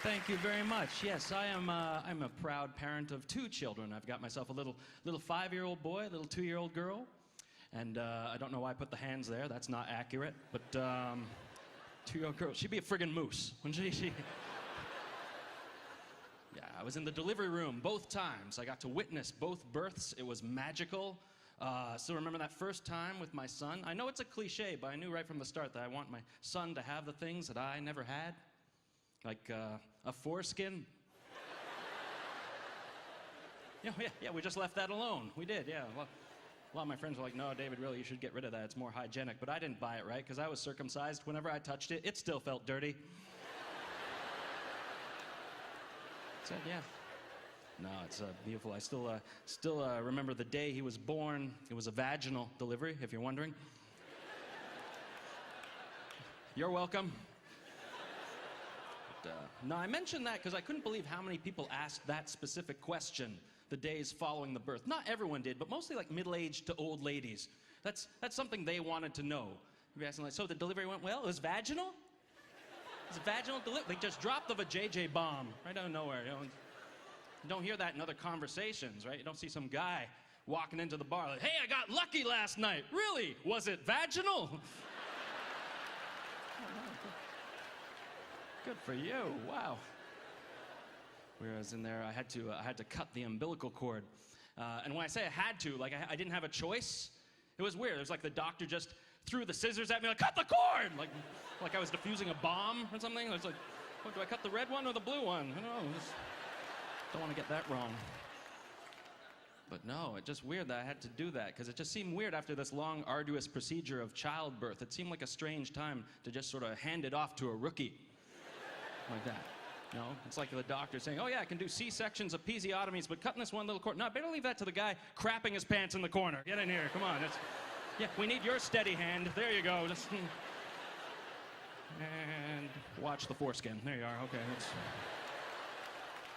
Thank you very much. Yes, I'm a proud parent of 2 children. I've got myself a little 5-year-old boy, a little 2-year-old girl. And I don't know why I put the hands there. That's not accurate. But 2-year-old girl, she'd be a friggin' moose. When she... Yeah, I was in the delivery room both times. I got to witness both births. It was magical. Still remember that first time with my son. I know it's a cliche, but I knew right from the start that I want my son to have the things that I never had. Like a foreskin. Yeah, we just left that alone. We did, yeah. Well, a lot of my friends were like, no, David, really, you should get rid of that. It's more hygienic. But I didn't buy it, right? Because I was circumcised. Whenever I touched it, it still felt dirty. So, yeah. No, it's beautiful. I still remember the day he was born. It was a vaginal delivery, if you're wondering. You're welcome. No, I mentioned that because I couldn't believe how many people asked that specific question the days following the birth. Not everyone did, but mostly like middle-aged to old ladies. That's something they wanted to know. You'd be asking like, so the delivery went well? It was vaginal? It was a vaginal delivery? They just dropped the vajayjay bomb right out of nowhere. You don't hear that in other conversations, right? You don't see some guy walking into the bar like, hey, I got lucky last night. Really? Was it vaginal? Good for you. Wow. Whereas in there, I had to cut the umbilical cord. And when I say I had to, like I didn't have a choice. It was weird. It was like the doctor just threw the scissors at me, like, cut the cord! Like I was defusing a bomb or something. I was like, what, do I cut the red one or the blue one? I don't know. Don't want to get that wrong. But no, it's just weird that I had to do that, because it just seemed weird after this long, arduous procedure of childbirth. It seemed like a strange time to just sort of hand it off to a rookie. Like that. You know, it's like the doctor saying, oh yeah, I can do C-sections, episiotomies, but cutting this one little cord. No, I better leave that to the guy crapping his pants in the corner. Get in here, come on. Yeah, we need your steady hand. There you go. Just, and watch the foreskin. There you are. Okay,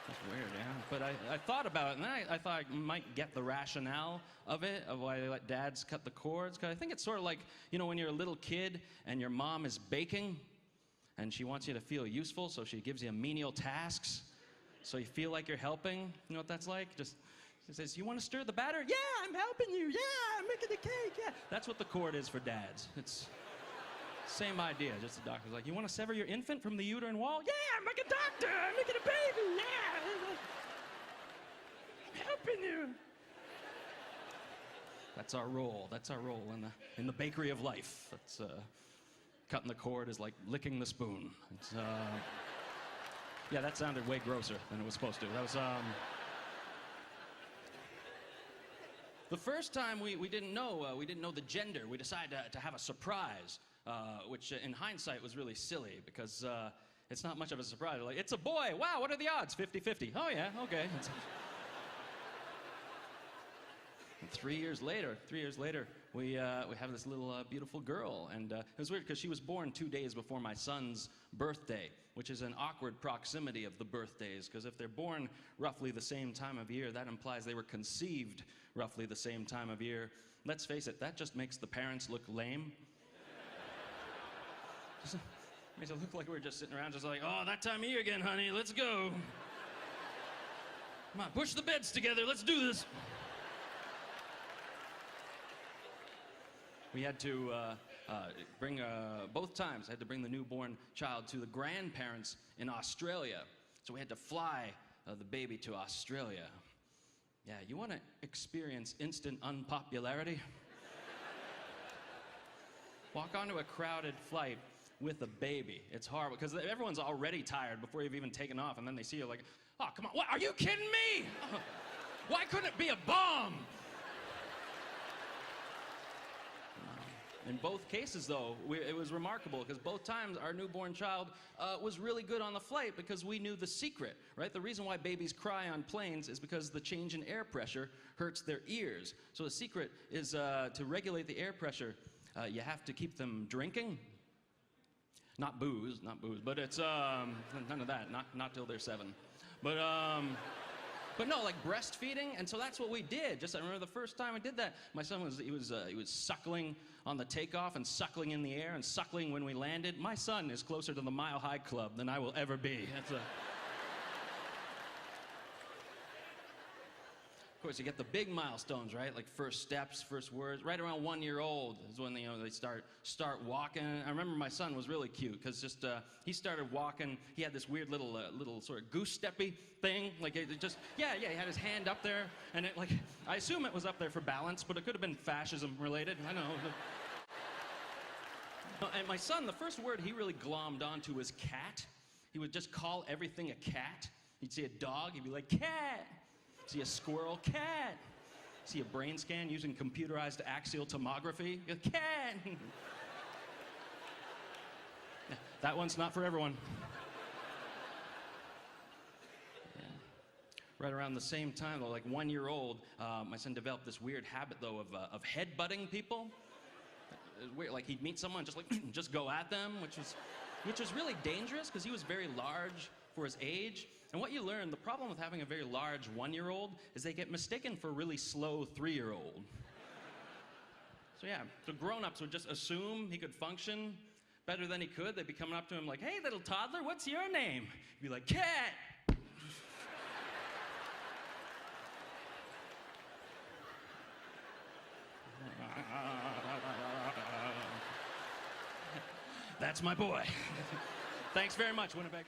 that's weird, yeah. But I thought about it, and then I thought I might get the rationale of it, of why they let dads cut the cords. Because I think it's sort of like, you know, when you're a little kid and your mom is baking, and she wants you to feel useful, so she gives you menial tasks, so you feel like you're helping. You know what that's like? She says, you want to stir the batter? Yeah, I'm helping you. Yeah, I'm making the cake. Yeah. That's what the cord is for dads. It's same idea. Just the doctor's like, you want to sever your infant from the uterine wall? Yeah, I'm like a doctor. I'm making a baby. Yeah. I'm helping you. That's our role. That's our role in the bakery of life. That's cutting the cord is like licking the spoon. It's, yeah, that sounded way grosser than it was supposed to. That was, the first time we didn't know the gender. We decided to have a surprise, which in hindsight was really silly, because it's not much of a surprise. Like, it's a boy. Wow, what are the odds? 50-50. Oh yeah, okay. And 3 years later, we have this little beautiful girl, and it was weird because she was born 2 days before my son's birthday, which is an awkward proximity of the birthdays, because if they're born roughly the same time of year, that implies they were conceived roughly the same time of year. Let's face it, that just makes the parents look lame. Makes it look like we're just sitting around just like, oh, that time of year again, honey, let's go. Come on, push the beds together, let's do this. We had to bring, both times, I had to bring the newborn child to the grandparents in Australia. So we had to fly the baby to Australia. Yeah, you want to experience instant unpopularity? Walk onto a crowded flight with a baby. It's hard, because everyone's already tired before you've even taken off, and then they see you like, oh, come on, what, are you kidding me? Why couldn't it be a bomb? In both cases, though, it was remarkable, because both times our newborn child was really good on the flight, because we knew the secret, right? The reason why babies cry on planes is because the change in air pressure hurts their ears. So the secret is to regulate the air pressure, you have to keep them drinking. Not booze, but it's none of that, not till they're 7. But no, like breastfeeding, and so that's what we did. Just I remember the first time I did that, my son was suckling on the takeoff and suckling in the air and suckling when we landed. My son is closer to the Mile High Club than I will ever be. course, you get the big milestones, right? Like first steps, first words. Right around 1 year old is when they start walking. I remember my son was really cute because he started walking. He had this weird little sort of goose steppy thing. Like he had his hand up there, and I assume it was up there for balance, but it could have been fascism related. I don't know. And my son, the first word he really glommed onto was cat. He would just call everything a cat. He'd see a dog, he'd be like, cat. See a squirrel, cat. See a brain scan using computerized axial tomography, cat. That one's not for everyone. Yeah. Right around the same time, though, like 1 year old, my son developed this weird habit, though, of headbutting people. It was weird. Like he'd meet someone, just go at them, which was really dangerous because he was very large for his age. And what you learn, the problem with having a very large 1 year old is they get mistaken for a really slow 3 year old. So grown-ups would just assume he could function better than he could. They'd be coming up to him like, hey, little toddler, what's your name? He'd be like, cat. That's my boy. Thanks very much, Winnipeg.